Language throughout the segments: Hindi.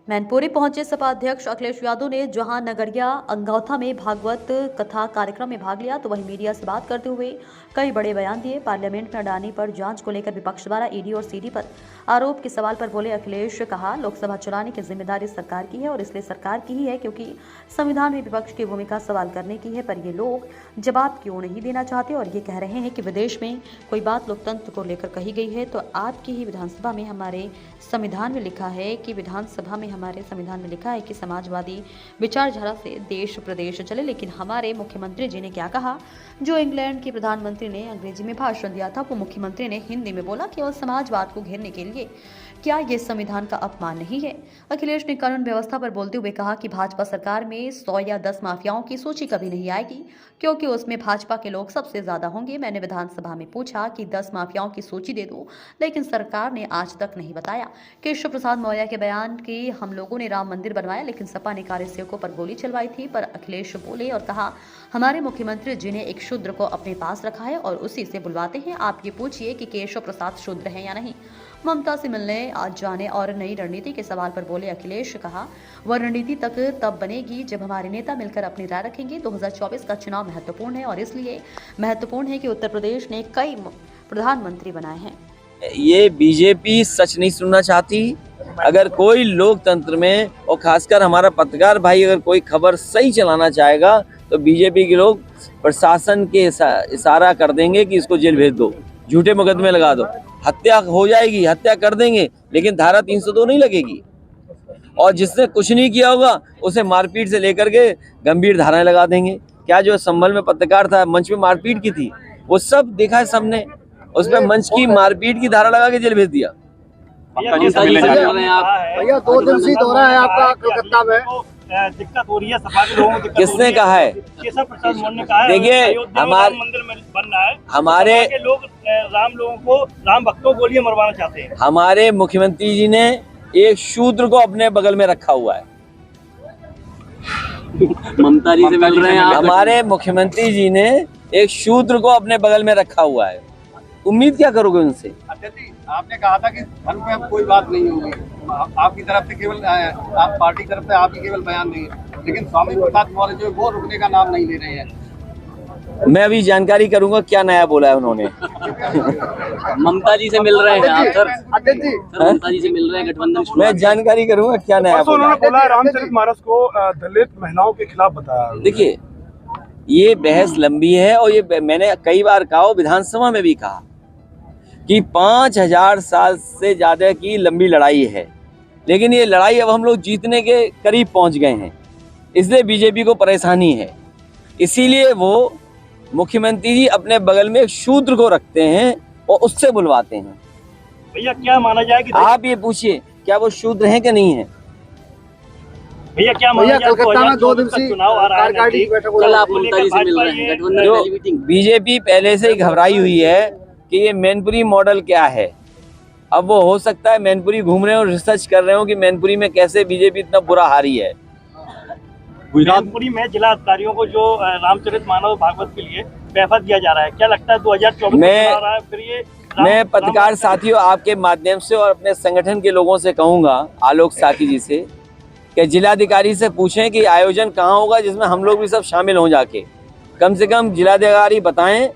मैनपुरी पहुंचे सपा अध्यक्ष अखिलेश यादव ने जहां नगरिया अंगौथा में भागवत कथा कार्यक्रम में भाग लिया तो वहीं मीडिया से बात करते हुए कई बड़े बयान दिए। पार्लियामेंट में अडानी पर जांच को लेकर विपक्ष द्वारा ईडी और सीडी पर आरोप के सवाल पर बोले अखिलेश, कहा लोकसभा चलाने की जिम्मेदारी सरकार की है और इसलिए सरकार की ही है क्योंकि संविधान में विपक्ष की भूमिका सवाल करने की है, पर ये लोग जवाब क्यों नहीं देना चाहते और ये कह रहे हैं कि विदेश में कोई बात लोकतंत्र को लेकर कही गई है तो आपकी ही विधानसभा में हमारे संविधान में लिखा है कि समाजवादी विचारधारा से देश प्रदेश चले। लेकिन हमारे मुख्यमंत्री जी ने क्या कहा? जो इंग्लैंड के प्रधानमंत्री ने अंग्रेजी में भाषण दिया था वो मुख्यमंत्री ने हिंदी में बोला केवल समाजवाद को घेरने के लिए। क्या ये संविधान का अपमान नहीं है? अखिलेश ने कानून व्यवस्था पर बोलते हुए कहा कि भाजपा सरकार में 100 या 10 माफियाओं की सूची कभी नहीं आएगी क्योंकि उसमें भाजपा के लोग सबसे ज्यादा होंगे। मैंने विधानसभा में पूछा कि 10 माफियाओं की सूची दे दो, लेकिन सरकार ने आज तक नहीं बताया। केशव प्रसाद मौर्य के बयान की हम लोगों ने राम मंदिर बनवाया लेकिन सपा ने कार्यसेवकों पर गोली चलवाई थी, पर अखिलेश बोले और कहा हमारे मुख्यमंत्री जी ने एक शूद्र को अपने पास रखा है और उसी से बुलवाते हैं। आप ये पूछिए कि केशव प्रसाद शूद्र है या नहीं। ममता से मिलने आज जाने और नई रणनीति के सवाल पर बोले अखिलेश, कहा वह रणनीति तक तब बनेगी जब हमारे नेता मिलकर अपनी राय रखेंगे। 2024 का चुनाव महत्वपूर्ण है और इसलिए महत्वपूर्ण है कि उत्तर प्रदेश ने कई प्रधानमंत्री बनाए हैं। ये बीजेपी सच नहीं सुनना चाहती। अगर कोई लोकतंत्र में और खासकर हमारा पत्रकार भाई अगर कोई खबर सही चलाना चाहेगा तो बीजेपी के लोग प्रशासन के इशारा कर देंगे कि इसको जेल भेज दो, झूठे मुकदमे लगा दो, हत्या हो जाएगी, हत्या कर देंगे, लेकिन धारा 302 नहीं लगेगी। और जिसने कुछ नहीं किया होगा उसे मारपीट से लेकर के गंभीर धाराएं लगा देंगे। क्या जो संभल में पत्रकार था मंच में मारपीट की थी वो सब देखा है सबने, उस पर मंच की मारपीट की धारा लगा के जेल भेज दिया। भैया 2 दिन से दौरा है आपका कलकत्ता में, दिक्कत हो रही है सपा के लोगों को। किसने कहा है? केशव प्रसाद मौर्य ने कहा है। देखिए हमारे मंदिर में बन रहा है, हमारे लोग राम भक्तों को गोलियां मरवाना चाहते हैं। हमारे मुख्यमंत्री जी ने एक शूद्र को अपने बगल में रखा हुआ है। ममता जी से मिल रहे हैं आप? हमारे मुख्यमंत्री जी ने एक शूद्र को अपने बगल में रखा हुआ है। उम्मीद क्या करोगे उनसे? आपने कहा था कि धर्म पे अब कोई बात नहीं होगी, आपकी तरफ से केवल आप पार्टी की तरफ से आपकी केवल बयान नहीं है, लेकिन स्वामी प्रसाद मौर्य जो वो रुकने का नाम नहीं ले रहे हैं। मैं अभी जानकारी करूंगा क्या नया बोला है उन्होंने। ममता जी से मिल रहे हैं आप सर? ममता जी से मिल रहे हैं, गठबंधन। मैं जानकारी करूंगा क्या नया बोला। उन्होंने बोला रामचरितमानस को दलित महिलाओं के खिलाफ बताया। देखिए ये बहस लंबी है और ये मैंने कई बार कहा, विधानसभा में भी कहा कि 5000 साल से ज्यादा की लंबी लड़ाई है, लेकिन ये लड़ाई अब हम लोग जीतने के करीब पहुंच गए हैं, इसलिए बीजेपी को परेशानी है। इसीलिए वो मुख्यमंत्री जी अपने बगल में एक शूद्र को रखते हैं और उससे बुलवाते हैं। भैया क्या माना जाए कि आप ये पूछिए क्या वो शूद्र हैं कि नहीं है? भैया क्या माना जाए कलकत्ता में 2 दिन से चुनाव आ रहा है, कल आप ममता जी से मिल रहे हैं, गठबंधन पहली मीटिंग। बीजेपी पहले से ही घबराई हुई है कि ये मैनपुरी मॉडल क्या है। अब वो हो सकता है मैनपुरी घूम रहे हो, रिसर्च कर रहे हो कि मैनपुरी में कैसे बीजेपी इतना बुरा हारी है। मैनपुरी में जिला अधिकारियों को जो रामचरितमानस भागवत के लिए पैसा दिया जा रहा है, क्या लगता है 2024 में आ रहा है फिर ये? मैं पत्रकार साथियों आपके माध्यम से और अपने संगठन के लोगों से कहूंगा, आलोक साकी जी से, कि जिलाधिकारी से पूछें कि आयोजन कहाँ होगा जिसमें हम लोग भी सब शामिल हो जाके। कम से कम जिलाधिकारी बताएं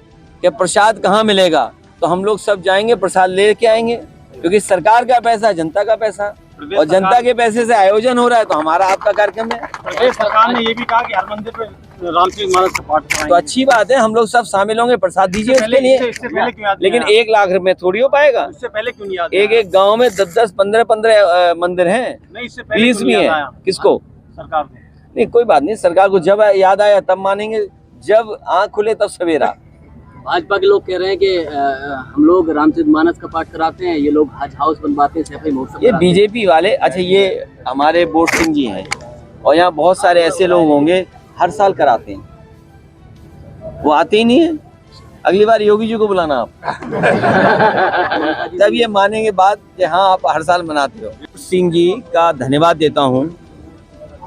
कि प्रसाद कहाँ मिलेगा, तो हम लोग सब जाएंगे, प्रसाद लेके आएंगे, क्योंकि सरकार का पैसा, जनता का पैसा और जनता के पैसे से आयोजन हो रहा है, तो हमारा आपका कार्यक्रम है। प्रदेश सरकार ने ये भी कहा कि हर मंदिर पे रामचरितमानस का पाठ कराएंगे। तो अच्छी बात है, हम लोग सब शामिल होंगे, प्रसाद दीजिए उसके लिए। लेकिन 1 लाख रुपए थोड़ी हो पाएगा। इससे पहले क्यों नहीं याद? एक गांव में 10-10, 15-15 मंदिर हैं, 20 भी हैं। किसको? सरकार ने। नहीं कोई बात नहीं, सरकार को जब याद आया तब मानेंगे, जब आँख खुले तब सवेरा। भाजपा के लोग कह रहे हैं कि हम लोग रामचरितमानस का पाठ कराते हैं, ये लोग हज हाउस बनवाते हैं, सफाई महोत्सव। ये बीजेपी वाले, अच्छा ये हमारे बोर्ड सिंह जी हैं और यहाँ बहुत सारे ऐसे लोग होंगे हर साल कराते हैं, वो आते ही नहीं है। अगली बार योगी जी को बुलाना आप, तब ये मानेंगे बात कि हाँ आप हर साल मनाते हो। सिंह जी का धन्यवाद देता हूँ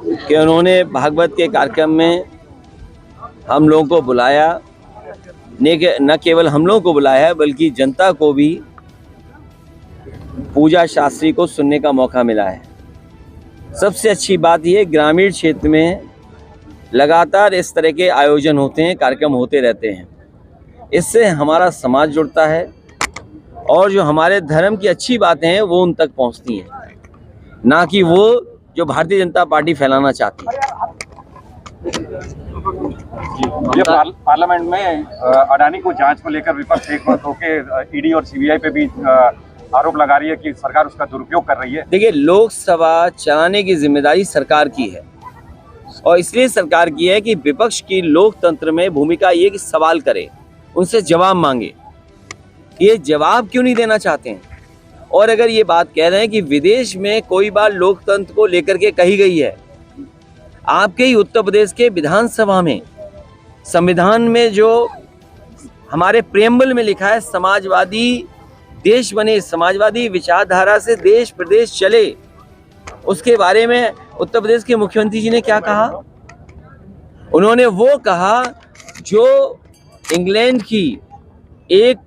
कि उन्होंने भागवत के कार्यक्रम में हम लोगों को बुलाया, न केवल हम लोगों को बुलाया है बल्कि जनता को भी पूजा शास्त्री को सुनने का मौका मिला है। सबसे अच्छी बात ये ग्रामीण क्षेत्र में लगातार इस तरह के आयोजन होते हैं, कार्यक्रम होते रहते हैं। इससे हमारा समाज जुड़ता है और जो हमारे धर्म की अच्छी बातें हैं वो उन तक पहुंचती हैं, ना कि वो जो भारतीय जनता पार्टी फैलाना चाहती है। ये पार्लियामेंट में अडानी को जांच को लेकर विपक्ष एक बात होकर ईडी और सीबीआई पे भी आरोप लगा रही है कि सरकार उसका दुरुपयोग कर रही है। देखिए, लोकसभा चलाने की जिम्मेदारी सरकार की है और इसलिए सरकार की है कि विपक्ष की लोकतंत्र में भूमिका ये कि सवाल करे, उनसे जवाब मांगे। ये जवाब क्यों नहीं देना चाहते हैं? और अगर ये बात कह रहे हैं कि विदेश में कोई बात लोकतंत्र को लेकर के कही गई है, आपके ही उत्तर प्रदेश के विधानसभा में संविधान में जो हमारे प्रेम्बल में लिखा है समाजवादी देश बने, समाजवादी विचारधारा से देश प्रदेश चले, उसके बारे में उत्तर प्रदेश के मुख्यमंत्री जी ने क्या कहा? उन्होंने वो कहा जो इंग्लैंड की एक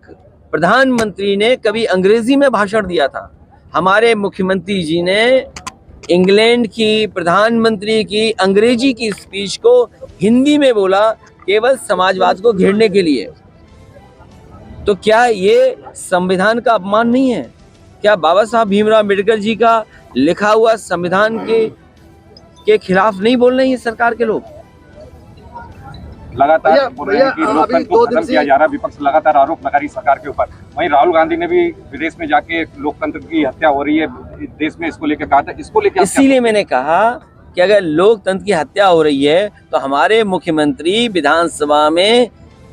प्रधानमंत्री ने कभी अंग्रेजी में भाषण दिया था। हमारे मुख्यमंत्री जी ने इंग्लैंड की प्रधानमंत्री की अंग्रेजी की स्पीच को हिंदी में बोला, केवल समाजवाद को घेरने के लिए। तो क्या ये संविधान का अपमान नहीं है? क्या बाबा साहब भीमराव अम्बेडकर जी का लिखा हुआ संविधान के खिलाफ नहीं बोल रहे हैं ये सरकार के लोग? लगातार बोल रहे हैं कि लोकतंत्र को खत्म किया जा रहा है। विपक्ष लगातार आरोप लगा रही सरकार के ऊपर। वहीं राहुल गांधी ने भी विदेश में जाके लोकतंत्र की हत्या हो रही है देश में, इसको लेकर कहा था। इसको लेकर इसीलिए मैंने कहा कि अगर लोकतंत्र की हत्या हो रही है तो हमारे मुख्यमंत्री विधानसभा में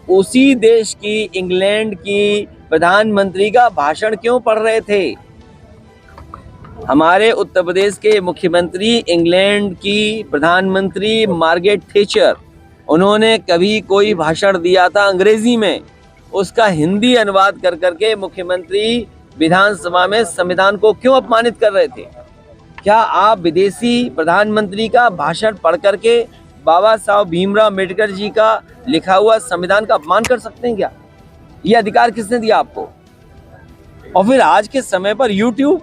उसी देश की, इंग्लैंड की प्रधानमंत्री का भाषण क्यों पढ़ रहे थे? हमारे उत्तर प्रदेश के मुख्यमंत्री इंग्लैंड की प्रधानमंत्री मार्गरेट थैचर, उन्होंने कभी कोई भाषण दिया था अंग्रेजी में, उसका हिंदी अनुवाद कर करके मुख्यमंत्री विधानसभा में संविधान को क्यों अपमानित कर रहे थे? क्या आप विदेशी प्रधानमंत्री का भाषण पढ़ करके बाबा साहब भीमराव अम्बेडकर जी का लिखा हुआ संविधान का अपमान कर सकते हैं क्या? ये अधिकार किसने दिया आपको? और फिर आज के समय पर यूट्यूब,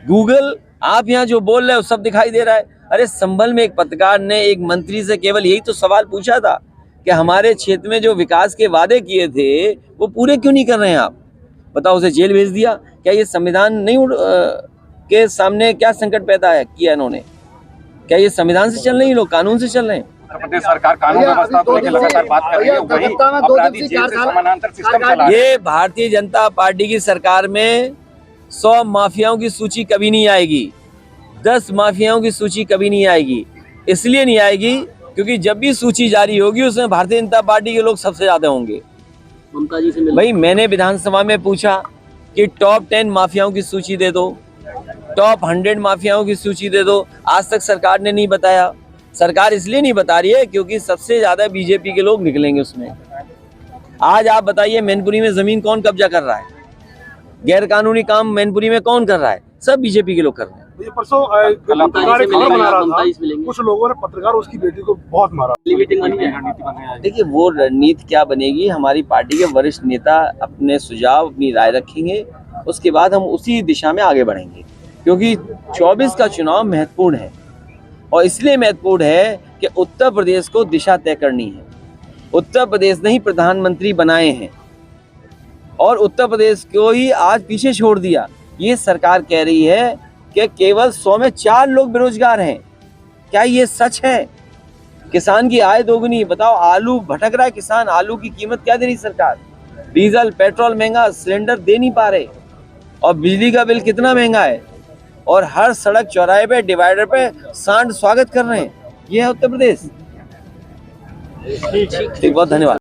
गूगल, आप यहाँ जो बोल रहे हो सब दिखाई दे रहा है। अरे संभल में एक पत्रकार ने एक मंत्री से केवल यही तो सवाल पूछा था कि हमारे क्षेत्र में जो विकास के वादे किए थे वो पूरे क्यों नहीं कर रहे हैं आप? बताओ, उसे जेल भेज दिया। क्या ये संविधान नहीं के सामने क्या संकट पैदा है किया इन्होंने? क्या ये संविधान से चल रहे हैं लोग, कानून से चल रहे हैं? उत्तर प्रदेश सरकार कानून व्यवस्था को लेकर लगातार बात कर रही है। वहीं अपराधी जेल से समानांतर सिस्टम चला रही है। ये भारतीय जनता पार्टी की सरकार में 100 माफियाओं की सूची कभी नहीं आएगी, 10 माफियाओं की सूची कभी नहीं आएगी। इसलिए नहीं आएगी क्योंकि जब भी सूची जारी होगी उसमें भारतीय जनता पार्टी के लोग सबसे ज्यादा होंगे। ममता जी से भाई, मैंने विधानसभा में पूछा कि टॉप 10 माफियाओं की सूची दे दो, टॉप 100 माफियाओं की सूची दे दो। आज तक सरकार ने नहीं बताया। सरकार इसलिए नहीं बता रही है क्योंकि सबसे ज्यादा बीजेपी के लोग निकलेंगे उसमें। आज आप बताइए, मैनपुरी में जमीन कौन कब्जा कर रहा है? गैर कानूनी काम मैनपुरी में कौन कर रहा है? सब बीजेपी के लोग कर रहे हैं। ये परसों पत्रकार एक खबर बना रहा था, कुछ लोगों ने पत्रकार उसकी बेटी को बहुत मारा। देखिए, वो रणनीति क्या बनेगी, हमारी पार्टी के वरिष्ठ नेता अपने सुझाव, अपनी राय रखेंगे, उसके बाद हम उसी दिशा में आगे बढ़ेंगे। क्योंकि 24 का चुनाव महत्वपूर्ण है और इसलिए महत्वपूर्ण है कि उत्तर प्रदेश को दिशा तय करनी है। उत्तर प्रदेश ने ही प्रधानमंत्री बनाए हैं और उत्तर प्रदेश को ही आज पीछे छोड़ दिया। ये सरकार कह रही है कि केवल 100 में 4 लोग बेरोजगार हैं। क्या ये सच है? किसान की आय दोगुनी, बताओ, आलू भटक रहा है किसान, आलू की कीमत क्या दे रही सरकार? डीजल पेट्रोल महंगा, सिलेंडर दे नहीं पा रहे और बिजली का बिल कितना महंगा है और हर सड़क चौराहे पे, डिवाइडर पे सांड स्वागत कर रहे हैं। ये है उत्तर प्रदेश। ठीक, बहुत धन्यवाद।